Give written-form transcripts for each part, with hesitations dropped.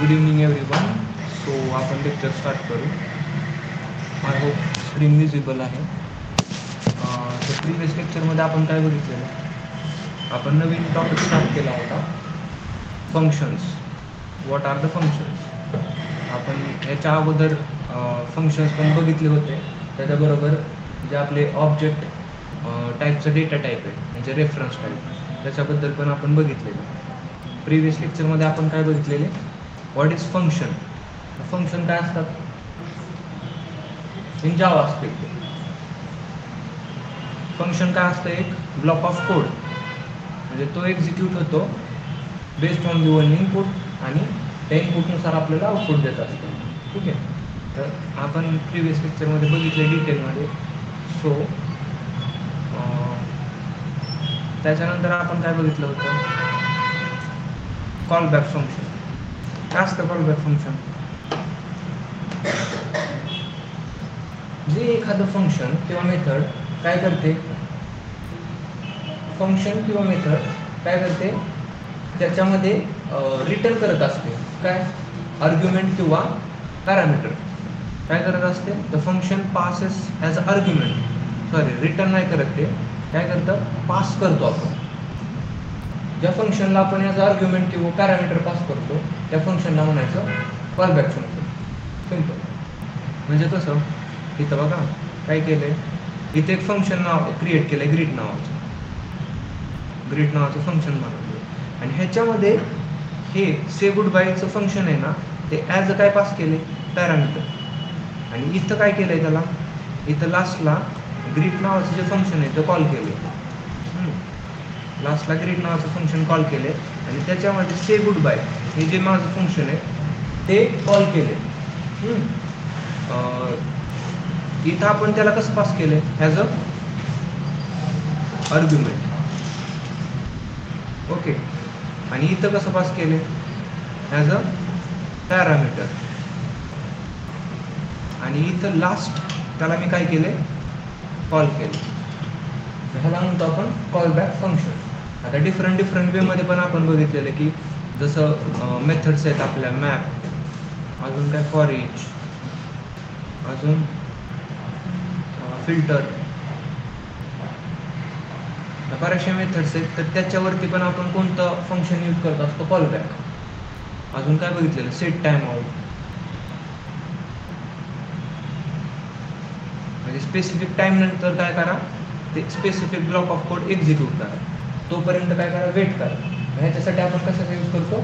Good evening everyone. So आपण lecture start करू. I hope screen visible आहे. तर प्रिव्हियस लेक्चरमध्ये आपण काय बघितलेलं, आपण नवीन टॉपिक स्टार्ट केला होता, functions. What are the functions. आपण याच्या अगोदर फंक्शन्स पण बघितले होते. त्याच्याबरोबर जे आपले ऑब्जेक्ट टाईपचं डेटा टाईप आहे म्हणजे रेफरन्स टाईप, त्याच्याबद्दल पण आपण बघितलेलं. प्रिव्हियस लेक्चरमध्ये आपण काय बघितलेले, व्हॉट इज फंक्शन. फंक्शन काय असतात इन जावास्क्रिप्ट. फंक्शन काय असतं, एक ब्लॉक ऑफ कोड, म्हणजे तो एक्झिक्यूट होतो बेस्ड ऑन गिवन इनपुट आणि त्या इनपुटनुसार आपल्याला आउटपुट देत असतं. ठीक आहे. तर आपण प्रिव्हियस लेक्चरमध्ये बघितले डिटेलमध्ये. सो त्याच्यानंतर आपण काय बघितलं होतं, कॉल बॅक फंक्शन. काय असतं कॉल बॅक फंक्शन, जे एखादं फंक्शन किंवा मेथड काय करते, फंक्शन किंवा मेथड काय करते, त्याच्यामध्ये रिटर्न करत असते काय, आर्ग्युमेंट किंवा पॅरामीटर काय करत असते. The function passes as a argument, return नाही करत, ते काय करतं, पास करतो आपण. ज्या फंक्शनला आपण ॲज आर्ग्युमेंट किंवा पॅरामीटर पास करतो त्या फंक्शनला म्हणायचं कॉल बॅक फंक्शन. सिम्पल. म्हणजे कसं, इथं बघा काय केलं आहे, इथे एक फंक्शन नाव क्रिएट केलं आहे, ग्रीट नावाचं फंक्शन बनवलं आणि ह्याच्यामध्ये हे से गुड बायचं फंक्शन आहे ना, ते ॲज अ काय पास केले, पॅरामीटर. आणि इथं काय केलं आहे त्याला, इथं लास्टला ग्रीट नावाचं जे फंक्शन आहे ते कॉल केले. लास्टला ग्रीट नावाचं फंक्शन कॉल केले आणि त्याच्यामध्ये से गुड बाय हे जे माझं फंक्शन आहे ते कॉल केले. इथं आपण त्याला कसं पास केलं, ॲज अ आर्ग्युमेंट. ओके. आणि इथं कसं पास केले, ॲज अ पॅरामीटर. आणि इथं लास्ट त्याला मी काय केले, कॉल केले. ह्याला म्हणतो आपण कॉल बॅक फंक्शन. आता डिफरंट वेमध्ये पण आपण बघितलेलं की जसं मेथड्स आहेत आपल्या, मॅप, अजून काय फॉर इच, अजून फिल्टर, बऱ्याचशा मेथड्स आहेत. तर त्याच्यावरती पण आपण कोणतं फंक्शन यूज करत असतो, कॉल बॅक. अजून काय बघितलेलं, सेट टाइम आउट, म्हणजे स्पेसिफिक टाइम नंतर काय करा, ते specific block of code execute करा, तोपर्यंत काय करा, वेट करा. ह्याच्यासाठी आपण कशाचा यूज करतो,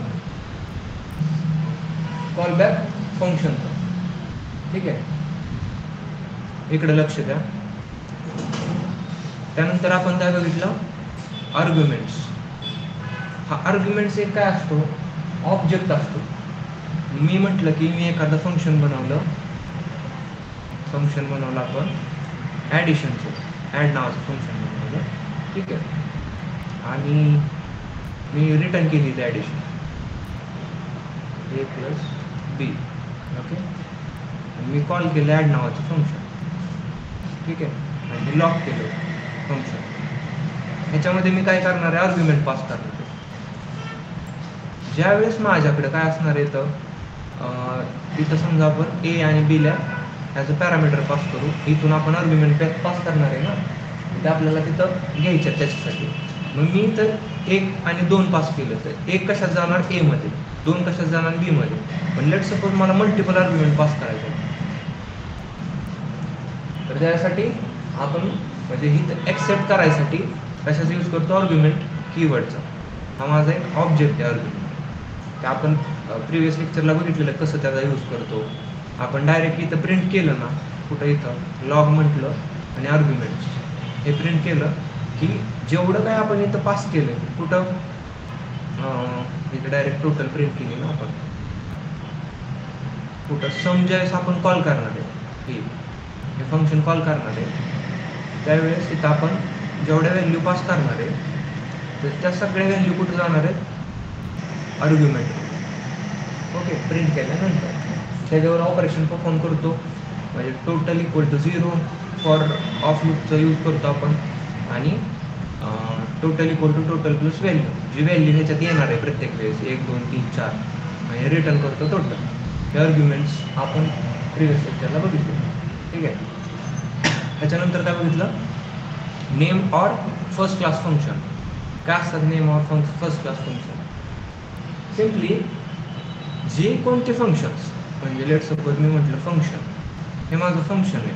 कॉल बॅक फंक्शनचा. ठीक आहे, इकडे लक्ष द्या. त्यानंतर आपण काय बघितलं, आर्ग्युमेंट्स. हा आर्ग्युमेंट्स एक काय असतो, ऑब्जेक्ट असतो. मी म्हटलं की मी एखादं फंक्शन बनवलं आपण ॲडिशनचं, ॲड नावाचं फंक्शन बनवलं. ठीक आहे. आणि मी रिटर्न केली ती addition, a + b. Okay. Me call केलं ॲड नावाचं फंक्शन. ठीक आहे. आणि लॉक केलं फंक्शन. ह्याच्यामध्ये मी काय करणार आहे, आर्ग्युमेंट पास करणार आहे. ज्यावेळेस माझ्याकडे काय असणार आहे, तिथं समजा आपण ए आणि बीला ॲज अ पॅरामीटर पास करू, इथून आपण आर्ग्युमेंट पास करणार आहे ना, ते आपल्याला तिथं घ्यायचं त्याच्यासाठी. मग मी तर 1 आणि 2 पास केलं, तर 1 कशात जाणार, ए मध्ये, 2 कशात जाणार, बी मध्ये. पण लेट सपोज मला मल्टिपल आर्ग्युमेंट पास करायचं, तर त्यासाठी आपण म्हणजे इथं ॲक्सेप्ट करायसाठी कशाचा यूज करतो, आर्ग्युमेंट कीवर्डचा. हा माझा एक ऑब्जेक्ट आहे आर्ग्युमेंट. ते आपण प्रिव्हियस लेक्चरला बघितलेलं कसं त्याचा यूज करतो. आपण डायरेक्ट इथं प्रिंट केलं ना, कुठं इथं लॉग म्हटलं आणि आर्ग्युमेंट्स हे प्रिंट केलं की जेवढं काय आपण इथं पास केलं, कुठं इथं डायरेक्ट टोटल प्रिंट केली ना आपण, कुठं सम ज्यावेळेस आपण कॉल करणार आहे, हे फंक्शन कॉल करणार आहे, त्यावेळेस इथं आपण जेवढ्या व्हॅल्यू पास करणार आहे तर त्या सगळ्या व्हॅल्यू कुठं जाणार आहेत, आर्ग्युमेंट. ओके. प्रिंट केल्यानंतर त्याच्यावर ऑपरेशन परफॉर्म करतो, म्हणजे टोटल = 0 फॉर ऑफ लूपचा यूज करतो आपण. आणि टोटल = टोटल प्लस व्हॅल्यू, जी व्हॅल्यू ह्याच्यात येणार आहे प्रत्येक वेळेस, 1 2 3 4, आणि रिटर्न करतो टोटल. हे आर्ग्युमेंट्स आपण प्रिव्हियस लेक्चरला बघितले. ठीक आहे. त्याच्यानंतर काय बघितलं, name or first class function. काय असतात name or first class function? Simply जे कोणते फंक्शन्स, म्हणजे लेट सपोज मी म्हटलं फंक्शन, हे माझं फंक्शन आहे.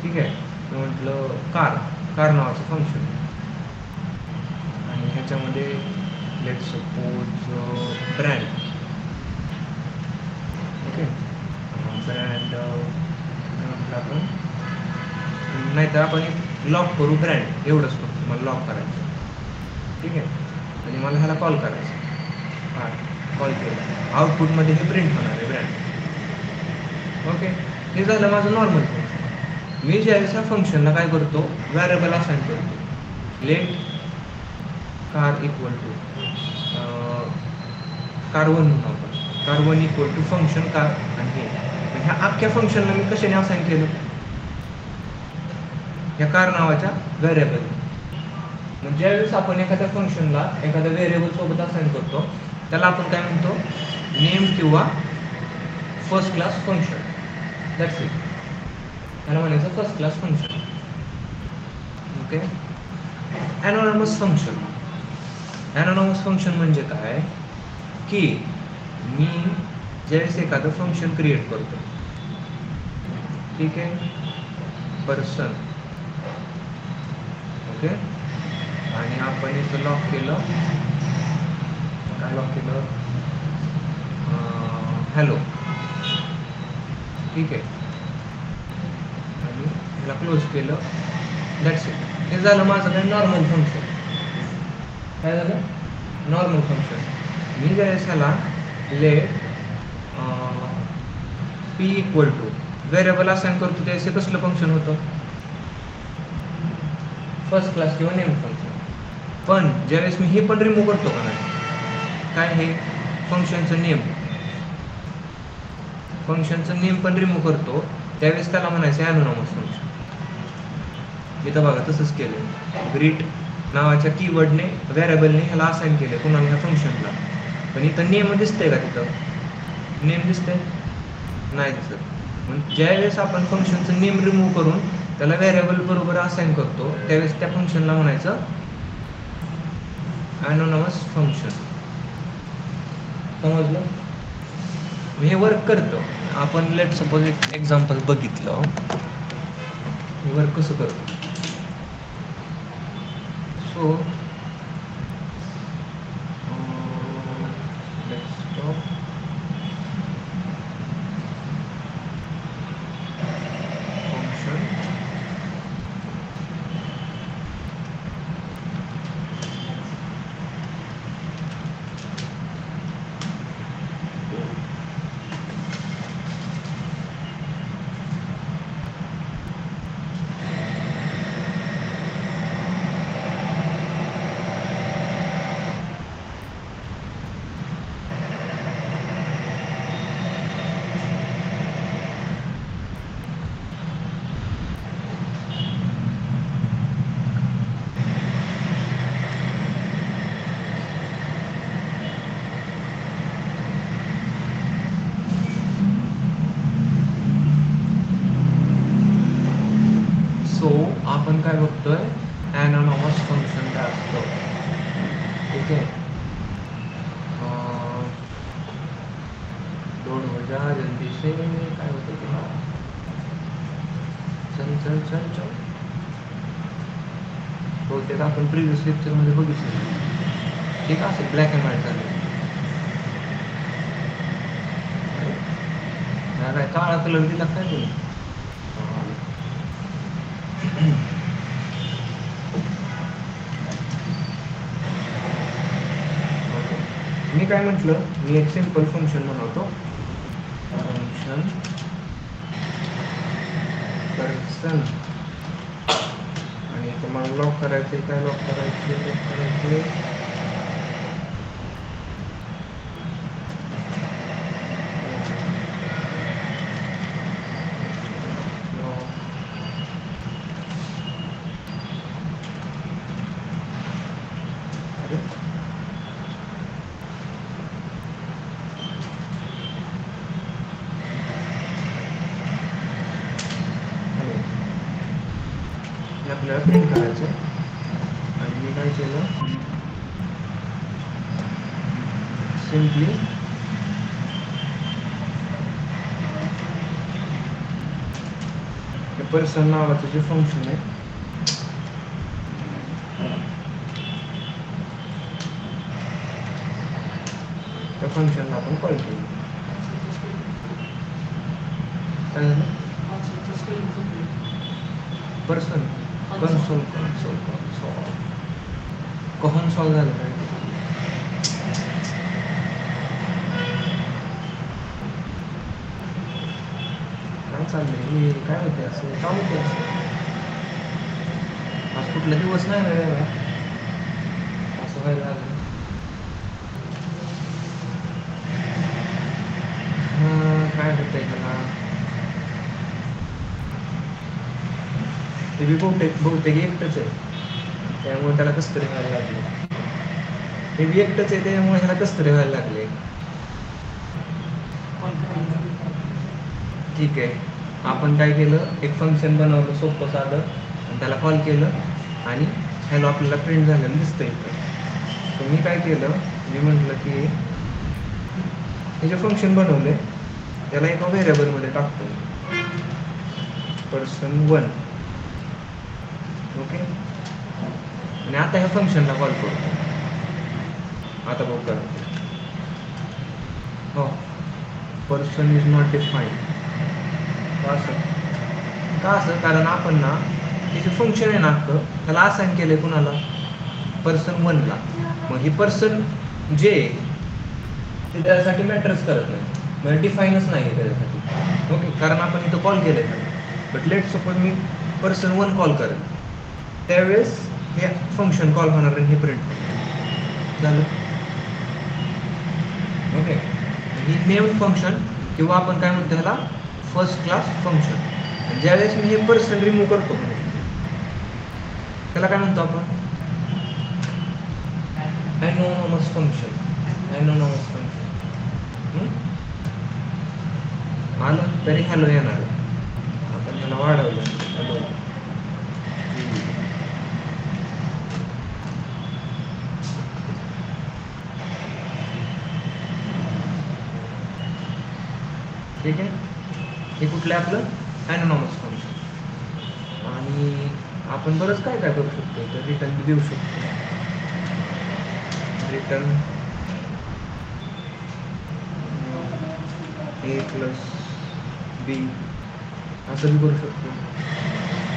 ठीक आहे. मी म्हटलं कार नावाचं फंक्शन, आणि ह्याच्यामध्ये let suppose brand. Okay. Brand म्हटलं आपण, नाहीतर आपण एक लॉक करू ब्रँड, एवढंच फक्त मला लॉक करायचं. ठीक आहे. आणि मला ह्याला कॉल करायचं. हां, कॉल केलं, आउटपुटमध्ये हे प्रिंट होणार आहे ब्रँड. ओके. हे झालं माझं नॉर्मल फंक्शन. मी ज्यावेळेस ह्या फंक्शनला काय करतो, व्हॅरिएबल असाइन करतो. Let car equal to car 1 म्हणून आपण, car 1 equal to function car. आणि हे ह्या अख्ख्या फंक्शनला मी कशाने असाइन केलं, ह्या कार नावाच्या व्हेरिएबल. मग ज्यावेळेस आपण एखाद्या फंक्शनला एखाद्या व्हेरिएबल सोबत असाइन करतो, त्याला आपण काय म्हणतो, नेम किंवा first class function. That's it. त्याला म्हणायचं first class function. Okay. Anonymous function. Anonymous function म्हणजे काय, की मी ज्यावेळेस एखादं फंक्शन क्रिएट करतो, ठीक आहे, पर्सन. ओके. आणि आपण इथं लॉक केलं, काय लॉक केलं, हॅलो. ठीक आहे. आणि ह्याला क्लोज केलं. That's it. हे झालं माझं काय नॉर्मल फंक्शन. काय झालं, नॉर्मल फंक्शन. मी ज्यावेळेस ह्याला let P equal to variable assign करतो, त्यावेळेस कसलं फंक्शन होतं, फर्स्ट क्लास किंवा नेम फंक्शन. पण ज्यावेळेस मी हे पण रिमूव्ह करतो का नाही, काय हे फंक्शनचं नेम पण रिमूव्ह करतो, त्यावेळेस त्याला म्हणायचं ॲनॉनमस फंक्शन. इथं बघा तसंच केलं. ग्रीट नावाच्या कीवर्डने, व्हेरिएबलने ह्याला असाइन केलं कुणाला, ह्या फंक्शनला. पण इथं नेम दिसतंय का, तिथं नेम दिसतंय, नाही दिसत. मग ज्यावेळेस आपण फंक्शनचं नेम रिमूव्ह करून त्याला व्हेरिएबल बरोबर असाइन करतो, त्यावेळेस त्या फंक्शनला म्हणायचं ॲनॉनमस फंक्शन. समजलं? हे वर्क करतं. आपण लेट सपोज एक एक्झाम्पल बघितलं, हे वर्क कसं करतं. सो आपण काय बघतोय, ॲनॉनमस फंक्शन काय असतं. ठीक आहे. लोड हो जा जल्दी से, काय होतं तुला, चल बहुतेक आपण प्रिव्हियस लेक्चरमध्ये बघितलं. ठीक आहे, ब्लॅक अँड व्हाईट झालं. काय काळा कलर दिला काय तुम्ही, मी काय म्हटलं, मी एक सिंपल फंक्शन बनवतो, फंक्शन पर्सन. आणि तुम्हाला लॉक करायचे, काय लॉक करायचे, आपल्याला प्रिंट करायचं. आणि मी काय केलं, सिम्पली पर्सन नावाचं जे फंक्शन आहे त्या फंक्शनला आपण कॉल केलं. काय झालं, पर्सन कन्सोल कॉन्सोल झालं काय, काय चाललंय हे, काय होते असं, काय होते असं, आज कुठला दिवस नाही ना असं व्हायला लागलं. काय होतंय त्याला, ते बी बहुतेक एकटंच आहे, त्यामुळे त्याला कसं तरी व्हायला लागले. हे बी एकटंच आहे त्यामुळे ह्याला कसं तरी व्हायला लागले. ठीक आहे, आपण काय केलं, एक फंक्शन बनवलं सोपं साधं आणि त्याला कॉल केलं आणि हॅलो आपल्याला प्रिंट झालेलं दिसतं इथं. तर मी काय केलं, मी म्हटलं की हे जे फंक्शन बनवले त्याला एका व्हेरिएबलमध्ये टाकतो, person1. ओके, आणि आता ह्या फंक्शनला कॉल करतो. आता बघ करा, हो पर्सन इज नॉट डिफाईन्ड. का असं, कारण आपण ना हे जे फंक्शन आहे ना अख्खं त्याला असाइन केलं कुणाला, person1ला. मग ही पर्सन जे ते त्याच्यासाठी मॅटरच करत नाही, म्हणजे डिफाईनच नाही त्याच्यासाठी. ओके, कारण आपण इथं कॉल केलं आहे. But let suppose me person1 call करेन, त्यावेळेस हे फंक्शन कॉल होणार आणि हे प्रिंट झालं. ओके, ही नेम फंक्शन किंवा आपण काय म्हणतो ह्याला फर्स्ट क्लास फंक्शन. ज्यावेळेस मी हे पर्सन रिमूव्ह करतो त्याला काय म्हणतो आपण, ॲनोनमस फंक्शन. ॲनोनमस फंक्शन आलं तरी हॅलो येणार, आपण त्याला वाढवलं हॅलो. ठीक आहे, हे कुठलं आपलं ॲनोनमस फंक्शन. आणि आपण बरंच काय काय करू शकतो, तर रिटर्न देऊ शकतो, रिटर्न a + b असं बी करू शकतो,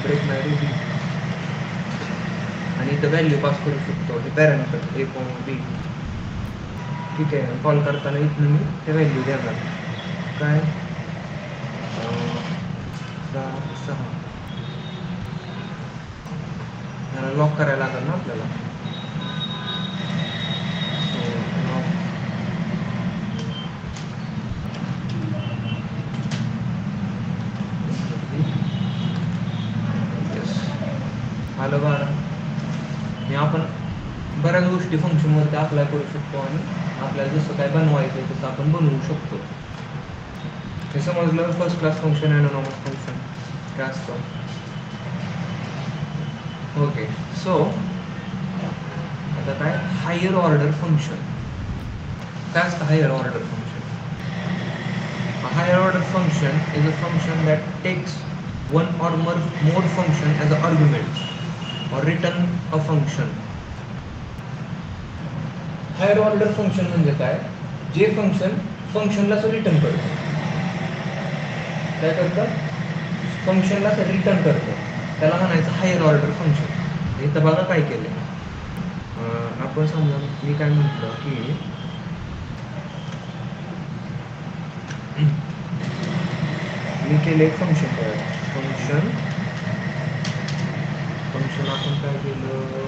ब्रेक नाही बी. आणि इथं व्हॅल्यू पास करू शकतो, हे पॅरामीटर a, b. ठीक आहे, कॉल करताना इथनं मी ते व्हॅल्यू देणार काय 6. ह्याला लॉक करायला लागेल ना आपल्याला. आलं बघा, हे आपण बऱ्याच गोष्टी फंक्शनवरती अप्लाय करू शकतो आणि आपल्याला जसं काय बनवायचं तसं आपण बनवू शकतो. हे समजलं, फर्स्ट क्लास फंक्शन, ॲनोनमस फंक्शन काय असतं. ओके, सो आता काय हायर ऑर्डर फंक्शन काय असतं. Higher order function, higher order function is a function that takes one or more function as an argument or return a function. Higher order function म्हणजे काय, जे फंक्शनलाच return करतं. काय करतं, फंक्शनलाच रिटर्न करतं, त्याला म्हणायचं हायर ऑर्डर फंक्शन. इथं बघा काय केलं, आपण समजा मी काय म्हटलं की मी केलं एक फंक्शन तयार, फंक्शन आपण काय केलं,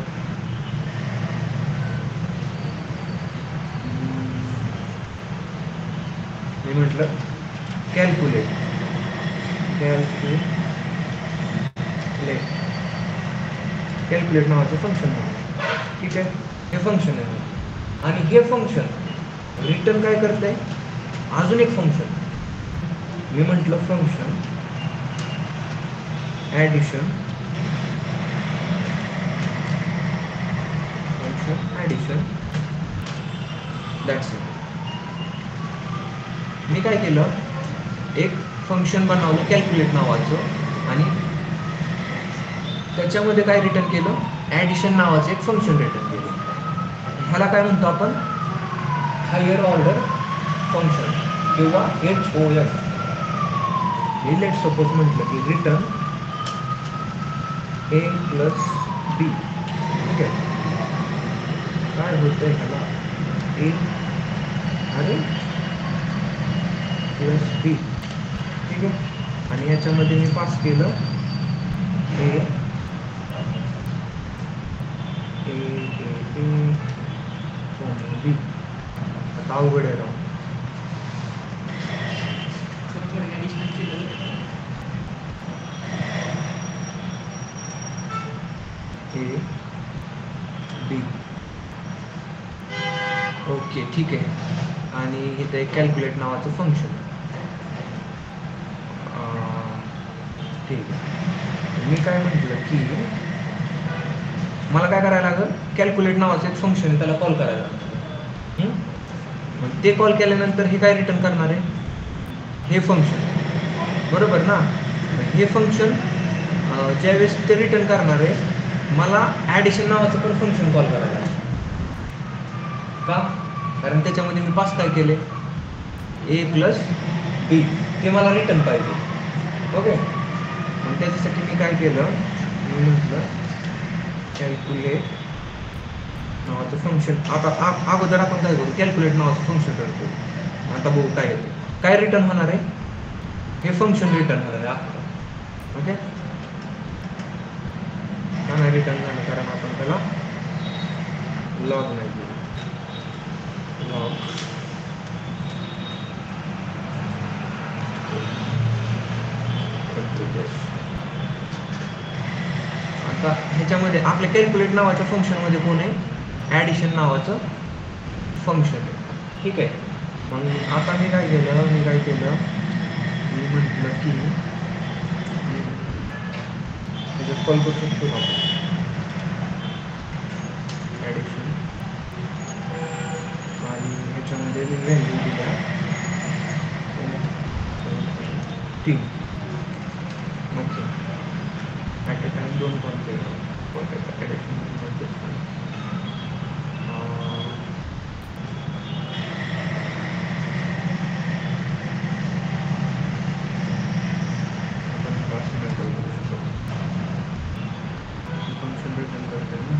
मी म्हटलं कॅल्क्युलेट नावाचं फंक्शन आहे. ठीक आहे, हे फंक्शन आहे आणि हे फंक्शन रिटर्न काय करत आहे, अजून एक फंक्शन. मी म्हटलं function addition addition, that's it. मी काय केलं, एक फंक्शन बनवलं कॅल्क्युलेट नावाचं आणि त्याच्यामध्ये काय रिटर्न केलं, ॲडिशन नावाचं एक फंक्शन रिटर्न केलं. ह्याला काय म्हणतो आपण, हायर ऑर्डर फंक्शन किंवा HOF. हे लेट सपोज म्हटलं की रिटर्न A + B. ठीक आहे, काय होतं ह्याला, A आणि +B. ठीक आहे, आणि याच्यामध्ये मी पास केलं A B. आता अवघड आहे राव. A B. ओके, ठीक आहे. आणि इथं एक कॅल्क्युलेट नावाचं फंक्शन. ठीक आहे, मी काय म्हटलं की मला काय करायला लागेल, कॅल्क्युलेट नावाचं एक फंक्शन आहे त्याला कॉल करायला लागेल. मग ते कॉल केल्यानंतर हे काय रिटर्न करणार आहे, हे फंक्शन, बरोबर ना. हे फंक्शन ज्यावेळेस ते रिटर्न करणार आहे, मला ॲडिशन नावाचं पण फंक्शन कॉल करायला लागेल. का, कारण त्याच्यामध्ये मी पास काय केले, A + B. ते मला रिटर्न पाहिजे. ओके, मग त्याच्यासाठी मी काय केलं, मी म्हटलं कॅल्क्युलेट नावाचं फंक्शन. आता अगोदर आपण काय करू, कॅल्क्युलेट नावाचं फंक्शन करतो. आता बघू काय येते, काय रिटर्न होणार आहे, हे फंक्शन रिटर्न होणार आहे. ओके, का नाही रिटर्न झालं, कारण आपण त्याला लॉग नाही दिलं. लॉग आता ह्याच्यामध्ये आपल्या कॅल्क्युलेट नावाच्या फंक्शनमध्ये कोण आहे, ॲडिशन नावाचं फंक्शन आहे. ठीक आहे, मग आता मी काय केलं, मी म्हटलं की त्याच्यात कॉल करू शकतो आपण ॲडिशन, आणि ह्याच्यामध्ये मी व्हॅल्यू दिल्या 3. Okay, at a time 2 call केलं. ॲडिशन फंक्शन रिटर्न करते ना.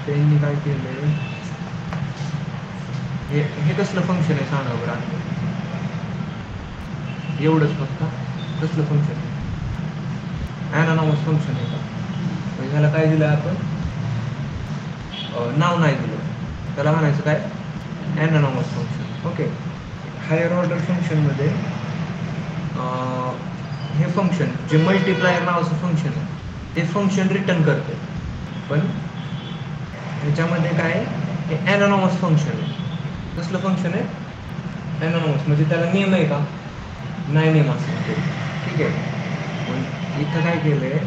त्यांनी काय केलं, हे कसलं फंक्शन आहे सांगा बरं. एवढंच फक्त, कसलं फंक्शन आहे, ॲनानॉमस फंक्शन आहे का. म्हणजे ह्याला काय दिलं आपण, नाव नाही दिलं, त्याला म्हणायचं काय, ॲनॉनमस फंक्शन. ओके. हायर ऑर्डर फंक्शनमध्ये हे फंक्शन जे मल्टिप्लायर नावाचं फंक्शन आहे ते फंक्शन रिटर्न करते, पण ह्याच्यामध्ये काय हे ॲनॉनमस फंक्शन आहे. कसलं फंक्शन आहे? ॲनॉनमस. म्हणजे त्याला नेम आहे का? नाही नेम असं ते. ठीक आहे. पण इथं काय केलं आहे,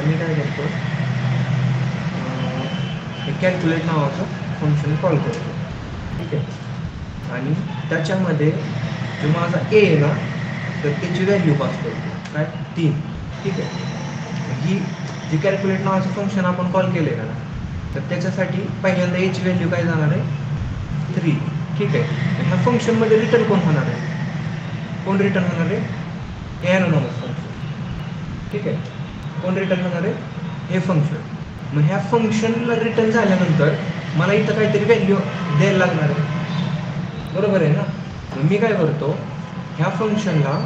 मी काय करतो, कॅल्क्युलेट नावाचं फंक्शन कॉल करतो. ठीक आहे. आणि त्याच्यामध्ये जो माझा ए आहे ना, तर त्याची व्हॅल्यू पास करतो काय, 3. ठीक आहे. ही जी कॅल्क्युलेट नावाचं फंक्शन आपण कॉल केलं आहे ना, तर त्याच्यासाठी पहिल्यांदा एची व्हॅल्यू काय जाणार आहे, 3. ठीक आहे. ह्या फंक्शनमध्ये रिटर्न कोण होणार आहे, कोण रिटर्न होणार आहे, ॲनॉनमस फंक्शन. ठीक आहे. कोण रिटर्न होणार आहे, हे फंक्शन. मग ह्या फंक्शनला रिटर्न झाल्यानंतर मला इथं काहीतरी व्हॅल्यू द्यायला लागणार आहे, बरोबर आहे ना. मग मी काय करतो, ह्या फंक्शनला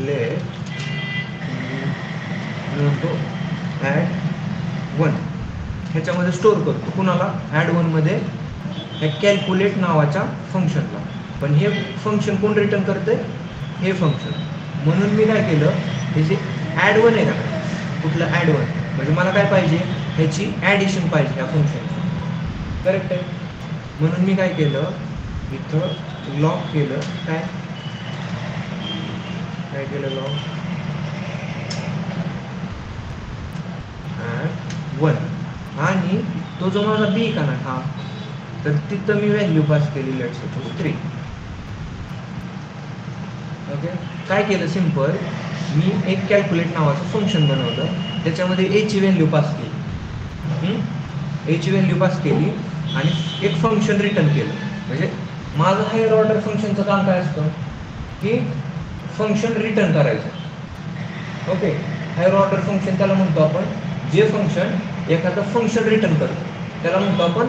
लेट म्हणतो ॲड 1 ह्याच्यामध्ये स्टोअर करतो. कुणाला, ॲड 1मध्ये ह्या कॅल्क्युलेट नावाच्या फंक्शनला. पण हे फंक्शन कोण रिटर्न करते, हे फंक्शन. म्हणून मी काय केलं, हे जे ॲड 1 आहे का, कुठलं ॲड 1 म्हणजे मला काय पाहिजे, ह्याची ॲडिशन पाहिजे ह्या फंक्शनची. करेक्ट आहे. म्हणून मी काय केलं, इथं लॉग केलं, काय केलं, लॉग ॲड 1. आणि तो जो माझा बी का ना हा, तर तिथं मी व्हॅल्यू पास केली, लेट्स सपोज 3. ओके. काय केलं, सिम्पल, मी एक कॅल्क्युलेट नावाचं फंक्शन बनवलं, त्याच्यामध्ये एची व्हॅल्यू पास केली, एची व्हॅल्यू पास केली आणि एक फंक्शन रिटर्न केलं. म्हणजे माझं हायर ऑर्डर फंक्शनचं काम काय असतं, की फंक्शन रिटर्न करायचं. ओके. हायर ऑर्डर फंक्शन त्याला म्हणतो आपण, जे फंक्शन एखादं फंक्शन रिटर्न करतं त्याला म्हणतो आपण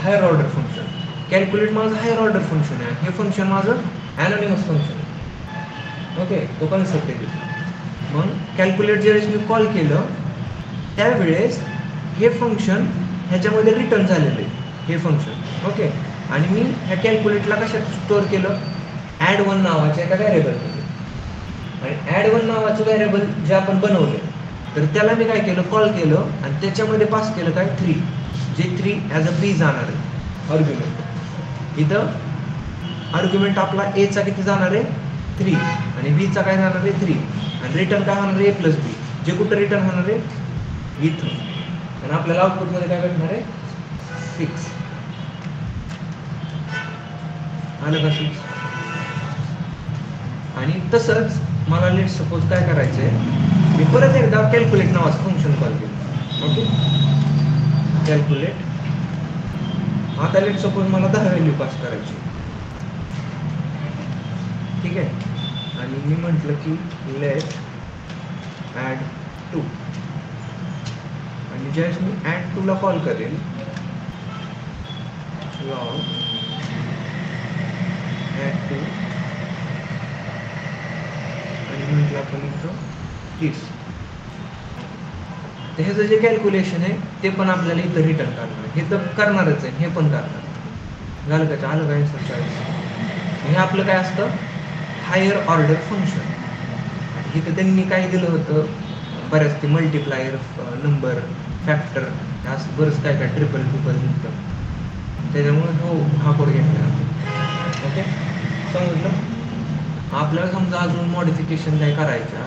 हायर ऑर्डर फंक्शन. कॅल्क्युलेट माझं हायर ऑर्डर फंक्शन आहे, हे फंक्शन माझं ॲनॉनिमस फंक्शन आहे. ओके. तो कन्सेप्ट आहे. मग कॅल्क्युलेट ज्यावेळेस मी कॉल केलं त्यावेळेस हे फंक्शन ह्याच्यामध्ये रिटर्न झालेलं आहे, हे फंक्शन. ओके. आणि मी ह्या कॅल्क्युलेटला कशात स्टोअर केलं, ॲड 1 नावाच्या एका व्हॅरिएबलमध्ये. आणि ॲड 1 नावाचं व्हॅरिएबल जे आपण बनवले, तर त्याला मी काय केलं, कॉल केलं आणि त्याच्यामध्ये पास केलं काय, 3. जे 3 ॲज अ बी जाणार आहे आर्ग्युमेंट. इथं आर्ग्युमेंट आपला एचा किती जाणार आहे, 3 आणि बीचा काय जाणार आहे, 3. आणि रिटर्न काय होणार आहे, A + B. जे कुठं रिटर्न होणार आहे, इथं. आणि आपल्याला आउटपुटमध्ये काय भेटणार आहे, 6. आलं का 6. आणि तसंच मला लेट सपोज काय करायचं आहे, मी परत एकदा कॅल्क्युलेट नावाचं फंक्शन कॉल केलं. ओके. कॅल्क्युलेट. आता लेट सपोज मला 10 व्हॅल्यू पास करायची. ठीक आहे. आणि मी म्हटलं की लेट ॲड 2. आणि ज्यावेळेस मी ॲड 2ला कॉल करेल, लॉग ॲड 2 आणि म्हटलं आपण इथं 30. तर ह्याचं जे कॅल्क्युलेशन आहे ते पण आपल्याला इथं रिटर्न करणार आहे. हे तर करणारच आहे, हे पण करणार. झालं का? आलं का आन्सर 40? हे आपलं काय असतं, हायर ऑर्डर फंक्शन. इथं त्यांनी काय दिलं होतं, बऱ्याच ते मल्टिप्लायर, नंबर, फॅक्टर, असं बरंच काय काय ट्रिपल दिलं, त्याच्यामुळे हा कोड घेतला. ओके, समजलं? आपल्याला समजा अजून मॉडिफिकेशन काय करायचं,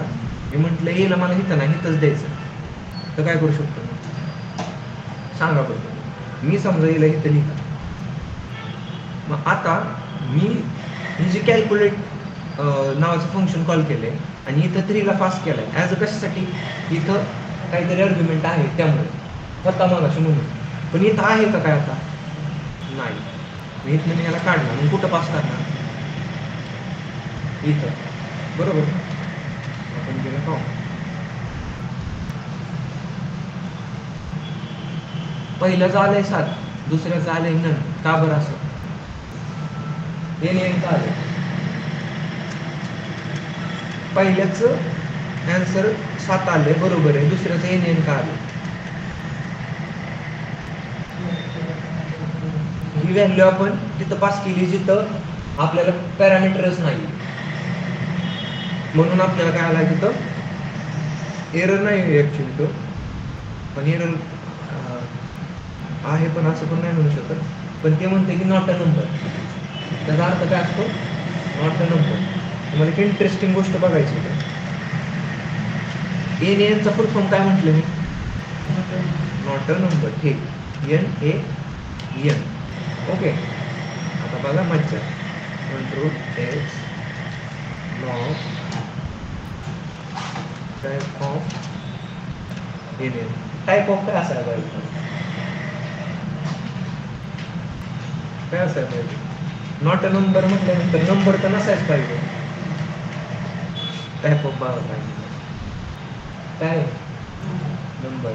मी म्हटलं येईल मला इथं नाही इथंच द्यायचं, तर काय करू शकतो सांगा बरं. मी समजा येईल इथं लिहिलं, मग आता मी जे कॅल्क्युलेट नावाचं फंक्शन कॉल केलंय आणि इथं 3ला पास केलंय ॲज अ कशासाठी, इथं काहीतरी आर्ग्युमेंट आहे त्यामुळे होता मगाशी म्हणून, पण इथं आहे का काय आता नाही. मी इथलं मी याला काढलं, मग कुठं पास करणार, इथं, बरोबर. आपण गेलं पाहू, पहिल्याचं आलंय 7, दुसऱ्याचं आलंय नन, का बरं असं एन का आलंय? पहिल्याचं ॲन्सर 7 आलंय, बरोबर आहे, दुसऱ्याचं एन का आलं? ही व्हॅल्यू आपण तिथं पास केली जिथं आपल्याला पॅरामीटरच नाही, म्हणून आपल्याला काय आला तिथं एरर नाही ॲक्च्युली तो, पण एरर आहे, पण असं पण नाही म्हणू शकत, पण ते म्हणते की नॉट अ नंबर. त्याचा अर्थ काय असतो, नॉट अ नंबर. तुम्हाला एक इंटरेस्टिंग गोष्ट बघायची होती, एन एनचा फुल फॉर्म काय म्हटलं मी, नॉट अ नंबर, ठीक, NaN. ओके, आता बघा मज्जा, control X log type of NaN. Type of काय असायला पाहिजे, काय असायला पाहिजे, नॉट अ नंबर म्हटल्यानंतर नंबर तर नसायच पाहिजे, टाईप ऑफ बाबा पाहिजे, काय नंबर.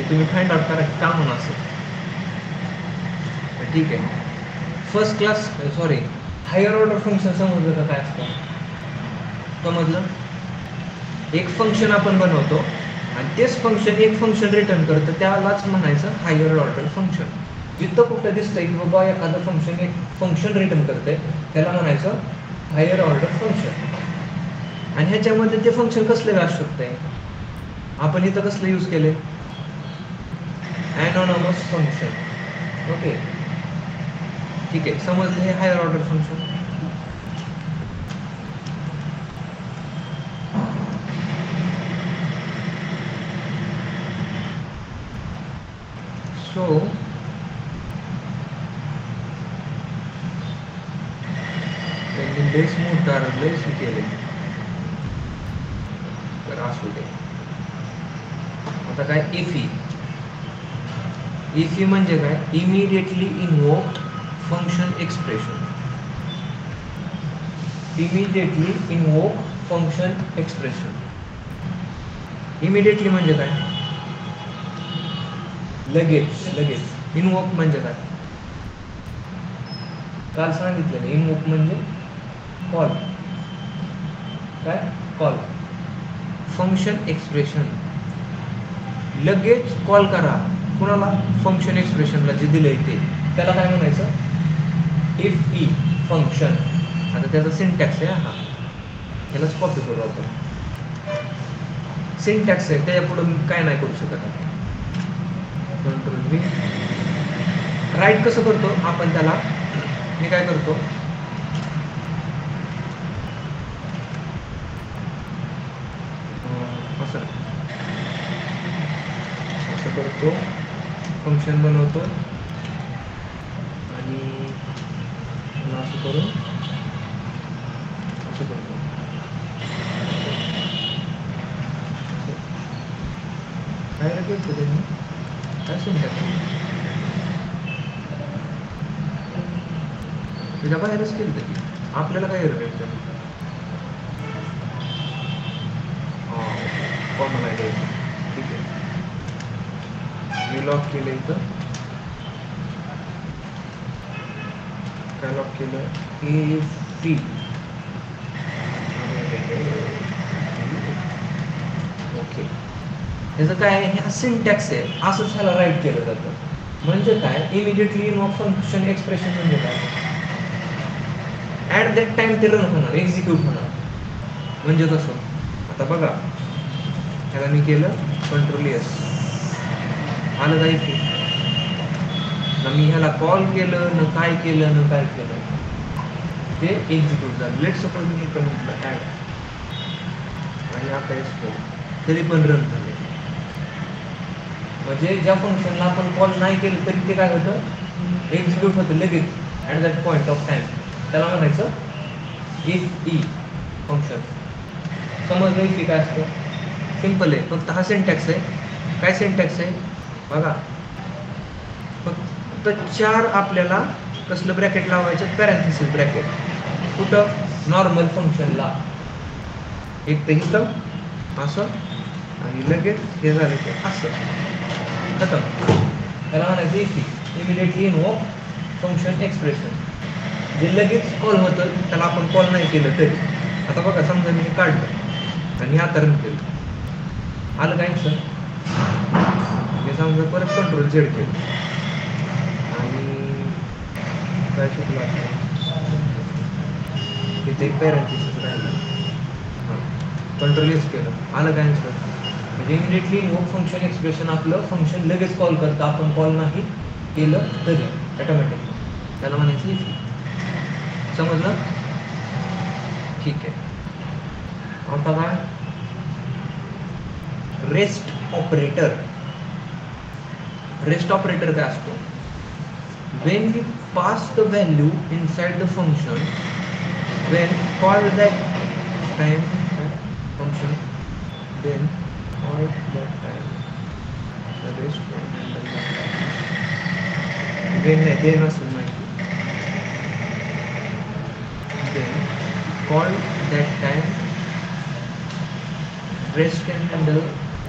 तुम्ही फाइंड आउट करा का म्हणून असं, ठीक आहे. First class sorry higher order function समजलं का काय असतं, समजलं? एक फंक्शन आपण बनवतो आणि तेच फंक्शन एक फंक्शन रिटर्न करतं, त्यालाच म्हणायचं हायर ऑर्डर फंक्शन. जिथं कुठं दिसतंय की बाबा एखादं फंक्शन एक फंक्शन रिटर्न करतंय, त्याला म्हणायचं हायर ऑर्डर फंक्शन. आणि ह्याच्यामध्ये ते फंक्शन कसलं असू शकतंय, आपण इथं कसलं यूज केले, ॲनॉनमस फंक्शन. ओके, ठीक आहे, समजलं हे हायर ऑर्डर फंक्शन. सो त्यांनी लेस मोटार लेस केले, तर असू दे. आता काय इफी, इफी म्हणजे काय, immediately invoked function expression. Immediately invoke function expression. Immediately म्हणजे काय, लगेच. लगेच. इन्व्होक म्हणजे काय, काल सांगितलं, इन्व्होक म्हणजे कॉल, काय कॉल, फंक्शन एक्सप्रेशन. लगेच कॉल करा कुणाला, फंक्शन एक्सप्रेशनला जे दिलंय ते, त्याला काय म्हणायचं, इफ ई फंक्शन. आता त्याचा सिंटॅक्स आहे, हा यालाच कॉपी करू आपण, सिंटॅक्स आहे, त्याच्या पुढे मी काय नाही करू शकत. कंट्रोल व्ही, राईट कसं करतो आपण त्याला, मी काय करतो, असं करतो, फंक्शन बनवतो आणि असं करून असं करतो, काय रे करतो त्यांनी, काय सिंटॅक्स त्याच्या बाहेरच केलं की आपल्याला काय एरर येतं. कॉमन आहे द्यायचं, ठीक आहे, मी लॉक केलं इथं, काय लॉक केलं, ए फी, ओके. ह्याचं काय आहे, हा सिंटॅक्स आहे, असंच ह्याला राईट केलं जातं. म्हणजे काय, इमिडिएटली इन्व्होक फंक्शन एक्सप्रेशन म्हणजे काय, ॲट दॅट टाइम ते रन होणार, एक्झिक्यूट होणार. म्हणजे कसं, आता बघा ह्याला मी केलं कंट्रोल एस, आलं काय की ना, मी ह्याला कॉल केलं न काय केलं न काय केलं, ते एक्झिक्यूट झालं. लेट सपोज मी इथं म्हटलं ॲड आणि आता एक्सप्रेस, तरी पण रन झाले. म्हणजे ज्या फंक्शनला आपण कॉल नाही केलं तरी ते काय होतं, एक्झिक्यूट होतं लगेच at that point of time. त्याला म्हणायचं इफ ई फंक्शन. समजलं की काय असतं, सिम्पल आहे. फक्त हा सिंटॅक्स आहे. काय सिंटॅक्स आहे बघा, फक्त 4 आपल्याला कसलं ब्रॅकेट लावायचं, पॅरेंथेसिस ब्रॅकेट. कुठं, नॉर्मल फंक्शनला, एक तर इथं असं आणि लगेच हे झालं ते असं खतम. त्याला म्हणायचं इमिडिएटली इन्व्होक फंक्शन एक्सप्रेशन, जे लगेच कॉल होतं त्याला आपण कॉल नाही केलं तरी. आता बघा समजा मी हे काढलं आणि आता रन केलं, आलं काय सर, हे समजा परत कंट्रोल झेड केलं आणि काय चुकलं तिथे एक पॅरेंथेसिस राहिलं, हां कंट्रोल एस केलं, आलं काय सर. म्हणजे इमिडिएटली इन्व्होक फंक्शन एक्सप्रेशन आपलं फंक्शन लगेच कॉल करतं, आपण कॉल नाही केलं तरी ऑटोमॅटिक. त्याला म्हणायचं इफ. समजलं, ठीक आहे. आता काय, रेस्ट ऑपरेटर. रेस्ट ऑपरेटर काय असतो, when we pass the value inside the function, when call that time function, then call that time the rest when they must माहिती, then call that time rest can handle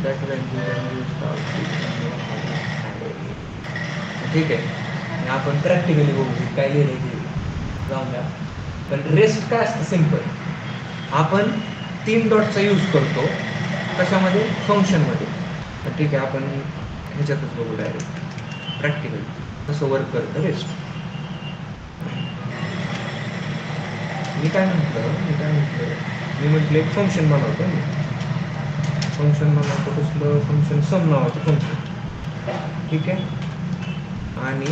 that value when you start. ठीक आहे, आपण practically बघू काय लिहिलं की जाऊन द्या. पण रेस्ट काय असतं, सिम्पल. आपण 3 डॉटचा यूज करतो कशामध्ये, फंक्शनमध्ये. ठीक आहे, आपण ह्याच्यातच बघू डायरेक्ट प्रॅक्टिकली कसं वर्क करतं रेस्ट. मी काय म्हटलं मी म्हटलं एक फंक्शन बनवतो मी. फंक्शन बनवतो कसलं फंक्शन, सम नावाचं फंक्शन. ठीक आहे, आणि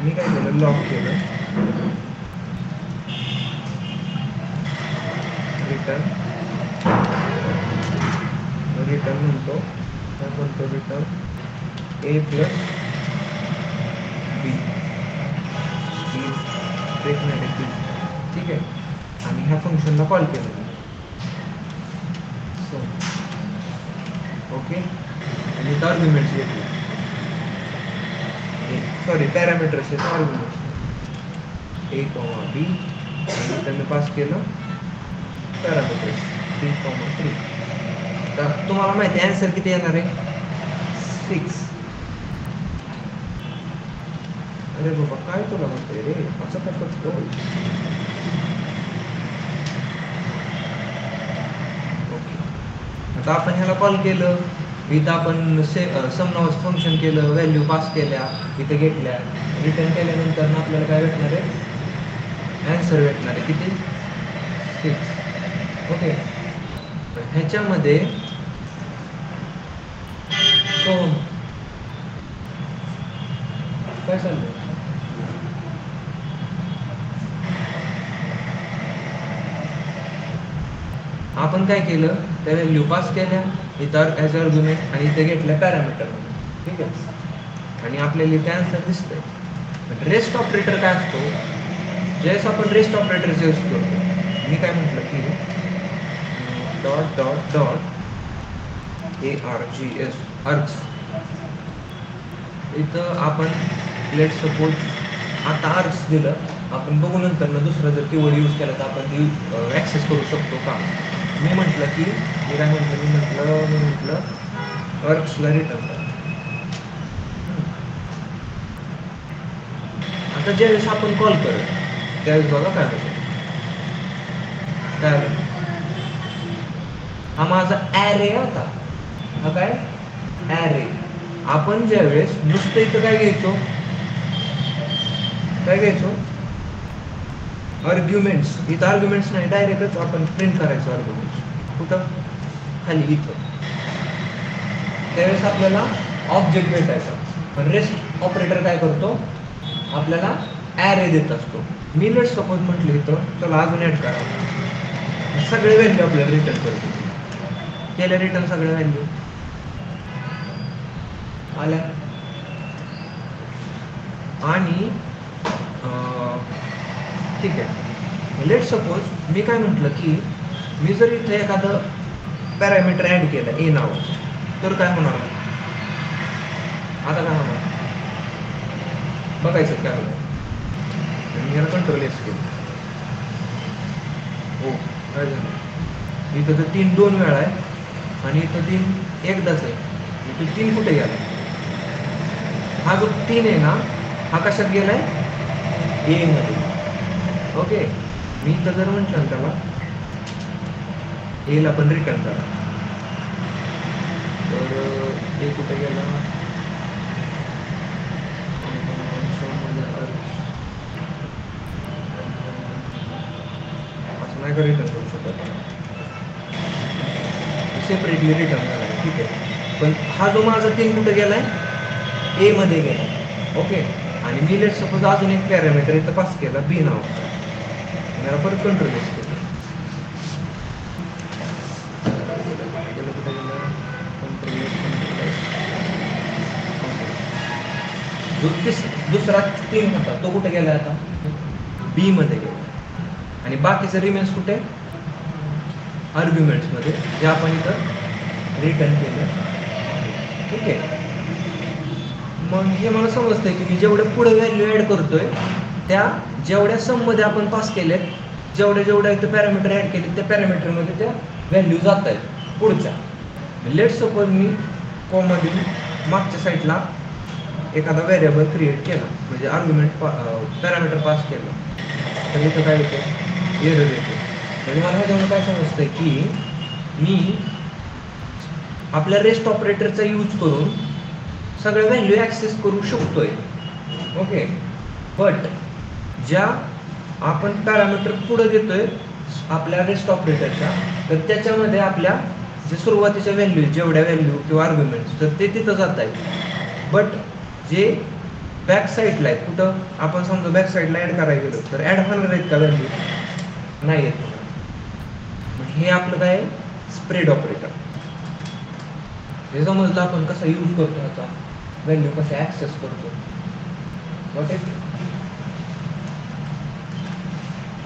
मी काय केलं, लॉक केलं, रिटर्न म्हणतो, काय म्हणतो return a plus B, break नाही बी. ठीक आहे, आणि ह्या फंक्शनला कॉल केलं सो ओके. आणि इथं आर्ग्युमेंट्स घेतले, सॉरी पॅरामीटर्स आहेत आर्ग्युमेंट्स, a, b, आणि इथं मी पास केलं पॅरामीटर्स 3, 3. तर तुम्हाला माहिती आहे आन्सर किती येणार आहे, 6. अरे बाबा काय तुला म्हणतोय रे, असं काय करतो. ओके, आता आपण ह्याला कॉल केलं, इथं आपण सम नावाचं फंक्शन केलं, व्हॅल्यू पास केल्या, इथं घेतल्या, रिटर्न केल्यानंतर आपल्याला काय भेटणार आहे, ॲन्सर भेटणार आहे किती, 6. ओके, ह्याच्यामध्ये काय चाललं, आपण काय केलं, त्या व्हॅल्यू पास केल्या इथं ॲज आर्ग्युमेंट, आणि इथे घेतल्या पॅरामीटर. ठीक आहे, आणि आपल्याला इथे आन्सर दिसतंय. रेस्ट ऑपरेटर काय असतो, ज्यावेळेस आपण रेस्ट ऑपरेटरचा यूज करतो, मी काय म्हटलं की डॉट डॉट डॉट ARGS, अर्ग्स. इथं आपण लेट सपोज आता अर्ग्स दिलं, आपण बघू नंतर ना दुसरा जर कीवर्ड यूज केला तर आपण ती ॲक्सेस करू शकतो का. मी म्हटलं की मी म्हटलं अर्ग्सला रिटर्न करा. आता ज्यावेळेस आपण कॉल करत त्यावेळेस बघा काय होतं, काय हा माझा ॲरे होता, हा काय ॲरे. आपण ज्यावेळेस नुसतं इथं काय घ्यायचो, आर्ग्युमेंट्स. इथं आर्ग्युमेंट्स नाही, डायरेक्टच आपण प्रिंट करायचो आर्ग्युमेंट्स. कुठं? खाली इथं. त्यावेळेस आपल्याला ऑब्जेक्ट भेटायचा. पण रेस्ट ऑपरेटर काय करतो, आपल्याला ॲरे देत असतो. मी लेट सपोज म्हटलं इथं चला अजून ॲड करा, सगळे व्हॅल्यू आपल्याला रिटर्न करतो. केल्या रिटर्न सगळ्या व्हॅल्यू आल्या. आणि ठीक आहे, लेट सपोज मी काय म्हटलं की मी जर इथे एखादं पॅरामीटर ॲड केलं ए नावाचं, तर काय होणार? आता काय होणार बघायचं काय होतं. मी याला कंट्रोल एस केलं. हो, काय झालं? इथं तर 3 2 वेळा आहे आणि इथं 3 एकदाच आहे. इथं 3 कुठे गेला? हा जो 3 आहे ना, हा कशात गेलाय? ए मध्ये. ओके, मी इथं जर म्हटलं त्याला एला पण रिटर्न करा, तर ए कुठे गेला? असं नाही का रिटर्न करू शकत, सेपरेटली रिटर्न करा. ठीक आहे, पण हा जो माझा 3 कुठे गेलाय? ए मध्ये गेला. ओके, आणि मी लेट सपोज अजून एक पॅरामीटर इथं पास केला बी नावाचा, मला परत कंट्रोल केलं. जो दुसरा 3 होता तो कुठे गेला? आता बी मध्ये गेला. आणि बाकीचे रिमेन्स कुठे? आर्ग्युमेंट्स मध्ये, जे आपण इथं रिटर्न केलं. ठीक आहे, मग हे मला समजतंय की मी जेवढे पुढे व्हॅल्यू ॲड करतोय त्या जेवढ्या सम मध्ये आपण पास केलेत, जेवढ्या इथं पॅरामीटर ॲड केले त्या पॅरामीटरमध्ये त्या व्हॅल्यू जात आहेत पुढच्या. लेट सपोज मी कॉमा देऊन मागच्या साईडला एखादा व्हेरिएबल क्रिएट केला, म्हणजे आर्ग्युमेंट पॅरामीटर पास केला, तर इथं काय होतं? एरर येतो. म्हणजे मला ह्याच्यामध्ये काय समजतंय की मी आपल्या रेस्ट ऑपरेटरचा यूज करून सगळ्या व्हॅल्यू ॲक्सेस करू शकतोय. ओके, बट ज्या आपण पॅरामीटर पुढे देतोय आपल्या रेस्ट ऑपरेटरच्या, तर त्याच्यामध्ये आपल्या जे सुरुवातीच्या व्हॅल्यू, जेवढ्या व्हॅल्यू किंवा आर्ग्युमेंट्स, तर ते तिथं जात आहेत. बट जे बॅक साईडला आहेत, कुठं आपण समजा बॅक साईडला ॲड करायला गेलो तर ॲड होणार आहेत का व्हॅल्यू? नाही येत. हे आपलं काय आहे? Spread operator. हे समजलं आपण कसा यूज करतो, ह्याचा व्हॅल्यू कसा ॲक्सेस करतो. ओके,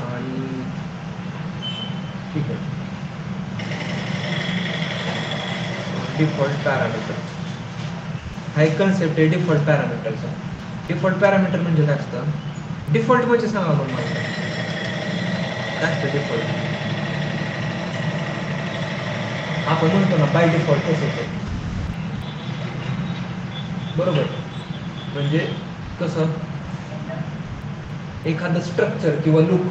आणि ठीक आहे, डिफॉल्ट पॅरामीटर हा एक कन्सेप्ट आहे डिफॉल्ट पॅरामीटरचा. डिफॉल्ट पॅरामीटर म्हणजे काय असतं? डिफॉल्ट म्हणजे सांगा मग मला काय असतं डिफॉल्ट? आपण म्हणतो ना बाय डिफॉल्ट तसंच आहे, बरोबर? म्हणजे कसं एखादं स्ट्रक्चर किंवा लूक,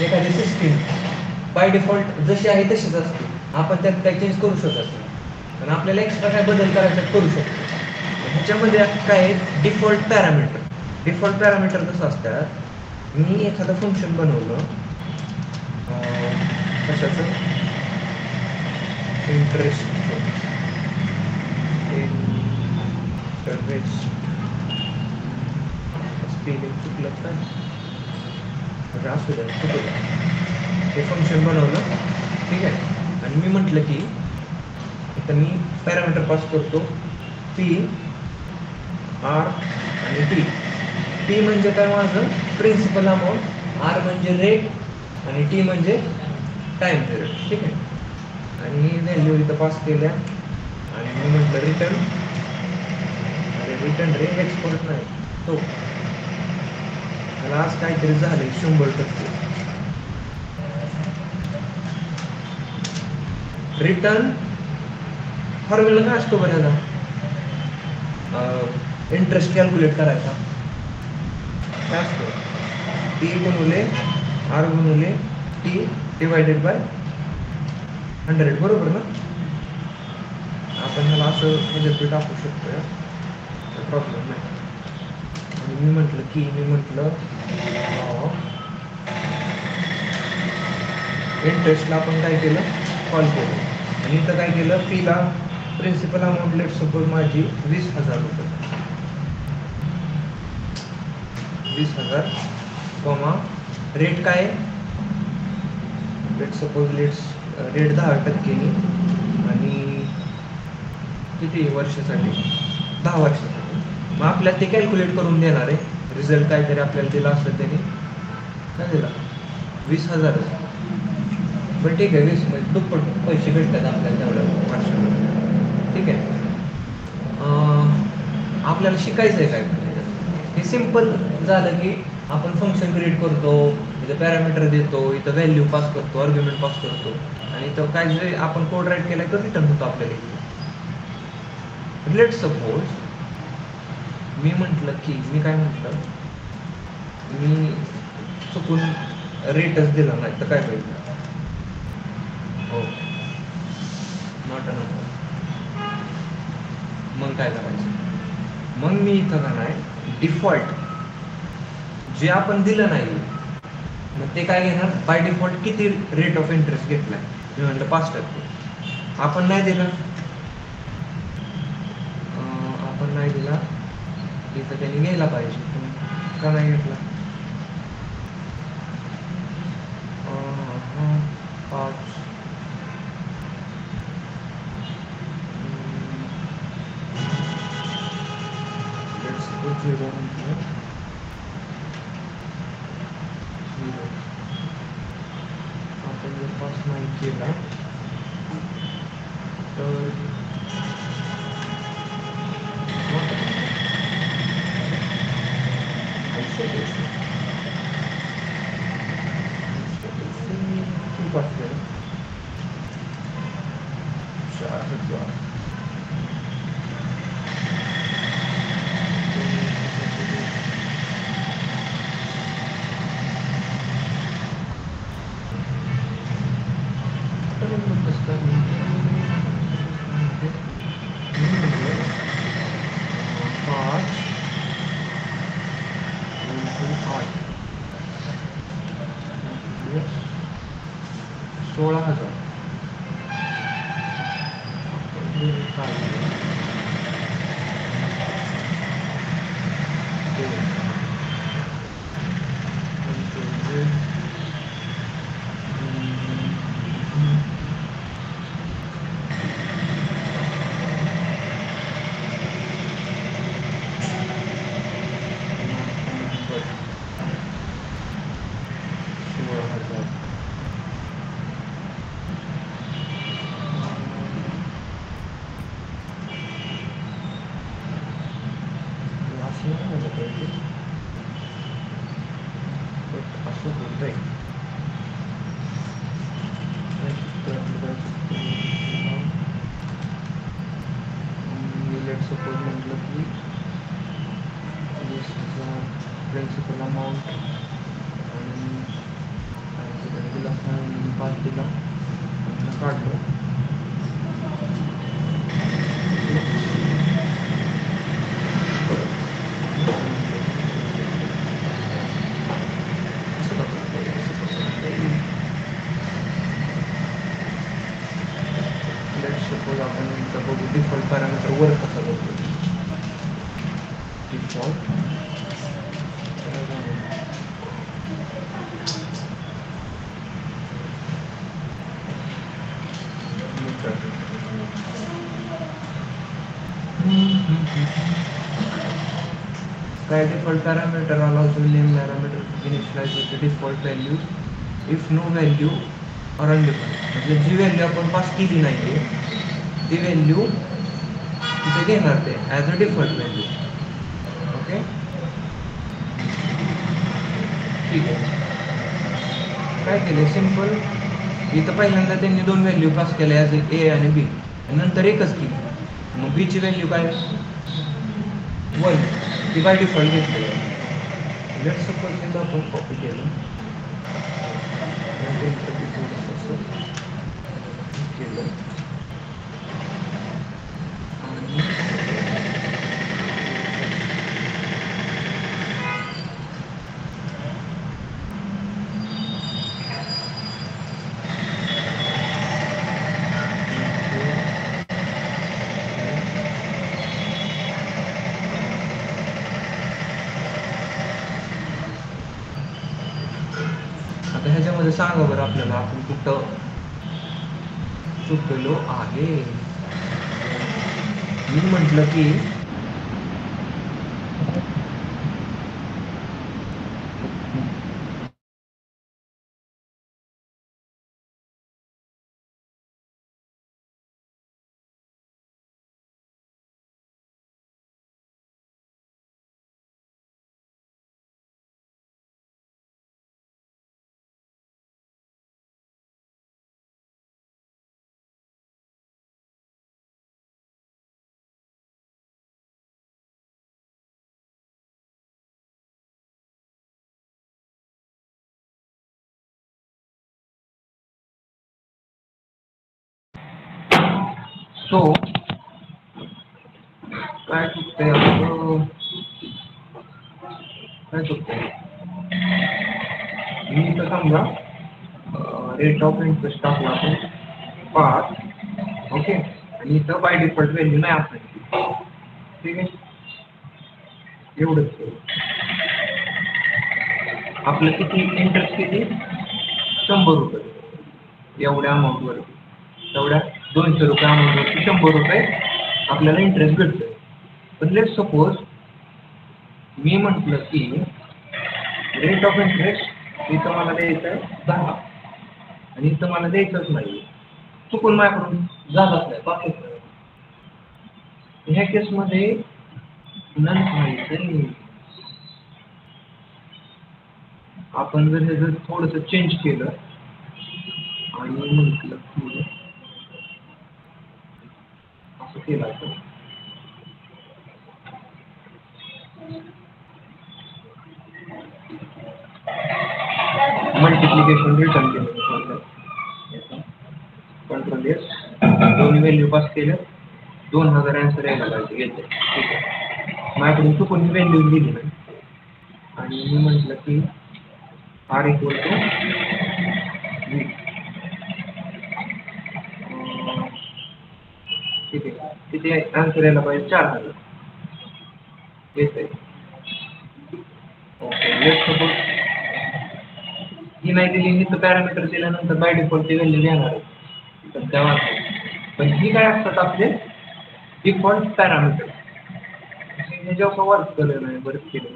एखादी सिस्टीम बाय डिफॉल्ट जशी आहे तशीच असते. आपण त्यात काही चेंज करू शकत नाही, पण आपल्याला एक्स्ट्रा काय बदल करायचा करू शकतो. ह्याच्यामध्ये काय डिफॉल्ट पॅरामीटर. डिफॉल्ट पॅरामीटर कसं असतात? मी एखादं फंक्शन बनवलं, कशाचं? इंटरेस्ट स्पेलिंग चुकलं काय, असू द्या, चुकलं. हे फंक्शन बनवलं, ठीक आहे, आणि मी म्हटलं की इथं मी पॅरामीटर पास करतो पी, आर आणि टी. पी म्हणजे काय माझं? प्रिन्सिपल अमाऊंट, आर म्हणजे रेट आणि टी म्हणजे टाइम पिरियड. ठीक आहे, आणि व्हॅल्यू इथं पास केल्या आणि मी म्हटलं रिटर्न. अरे रिटर्न रे, एक्सपोर्ट नाही तो. मला आज काहीतरी झालंय 100%. रिटर्न फॉर्म्युला काय असतो बरं ह्याचा? इंटरेस्ट कॅल्क्युलेट करायचा काय असतो? पी गुणुले आर गुणुले टी डिवायडेड बाय 100, बरोबर ना? आपण ह्याला असं ह्याच्यात टाकू शकतो, प्रॉब्लेम नाही. आणि मी म्हटलं इंटरेस्टला आपण काय केलं, कॉल केलं. आणि इथं काय केलं, फीला प्रिन्सिपल अमाऊंट लेट सपोज माझी 20,000 रुपये, 20,000 कॉमा रेट काय, लेट सपोज रेट 10% आणि किती वर्षासाठी, 10 वर्षासाठी. मग आपल्याला ते कॅल्क्युलेट करून देणार आहे. रिझल्ट काहीतरी आपल्याला दिला असेल त्याने, काय दिला, 20,000. बरं ठीक आहे, 20 म्हणजे दुप्पट पैसे भेटतात आपल्याला तेवढ्या वर्षाला. ठीक आहे. आपल्याला शिकायचं आहे काय, हे सिम्पल झालं की आपण फंक्शन क्रिएट करतो, इथं पॅरामीटर देतो, इथं व्हॅल्यू पास करतो, आर्ग्युमेंट पास करतो, आणि इथं काय जे आपण कोड राईट केला तर रिटर्न होतो आपल्याला. लेट सपोज मी काय म्हटलं, मी चुकून रेटच दिला नाही तर काय पाहिजे, हो नॉट अनफ. मग काय करायचं, मग मी इथं का नाही डिफॉल्ट जे आपण दिलं नाही, मग ते काय घेणार, बाय डिफॉल्ट किती रेट ऑफ इंटरेस्ट घेतलाय, मी म्हटलं 5%. आपण नाही दिला, इथं त्यांनी घ्यायला पाहिजे, का नाही घेतला, 5 0 म्हटलं, 0 आपण जर 5 नाही केला तर खूप असते 4,000. प्रिन्सिपल अमाऊंट आणि पार्टीला काढलो. सपोज आपण इथं बघू डिफॉल्ट पॅरामीटर वर कसं बघतो. डिफॉल्ट काय default parameter allows to name parameter initialize with the default value if no value or undefined. म्हणजे जी व्हॅल्यू आपण पास केली नाही ती व्हॅल्यू तिथे घेणार ते as a default value. Okay ठीक आहे. काय केलं सिम्पल, इथं पहिल्यांदा त्यांनी 2 व्हॅल्यू पास केल्या ॲज ए आणि बी, नंतर एकच केली. मग बीची व्हॅल्यू काय 1, ती बाय डिफॉल्ट घेतली. लेट्स सपोज तिथं आपण कॉपी केलं याच्यामध्ये सांगा बरं आपल्याला आपण कुठं चुकलो आहे. मी म्हटलं की सो काय चुकतंय आपलं, काय चुकतंय मी तर समजा रेट ऑफ इंटरेस्ट टाकला आपण 5, ओके, आणि इथं बाय डिफॉल्ट व्हॅल्यू नाही असायची, ठीक आहे. एवढंच आपलं किती इंटरेस्ट किती 100 रुपये एवढ्या अमाऊंटवरती, तेवढ्या 200 रुपये अमाऊंटवरती 100 रुपये आपल्याला इंटरेस्ट भेटतोय. पण लेट सपोज मी म्हटलं की रेट ऑफ इंटरेस्ट इथं मला द्यायचं आहे 10 आणि इथं मला द्यायचंच नाही, चुकून माझ्याकडून झालंच नाही, बाकीच नाही. ह्या केसमध्ये नाही, आपण जर हे जर थोडंसं चेंज केलं आणि म्हटलं की असं केलं तर मल्टिप्लिकेशन रिटर्न केलं, कंट्रोल एस, दोन्ही व्हॅल्यू पास केलं, 2000 आन्सर यायला पाहिजे घेते, ठीक आहे. माझ्याकडून चुकून व्हॅल्यू दिली नाही आणि मी म्हटलं की R इक्वल टू V, ठीक आहे. किती आन्सर यायला पाहिजे 4000 येते. ओके, लेट सपोज ही नाही दिली, ही तर पॅरामीटर दिल्यानंतर बाय डिफॉल्ट ती व्हॅल्यू देणार आहे, तर तेव्हा पण ही काय असतात आपले डिफॉल्ट पॅरामीटर, हे जेव्हा वर्क केलं नाही, बरंच केलं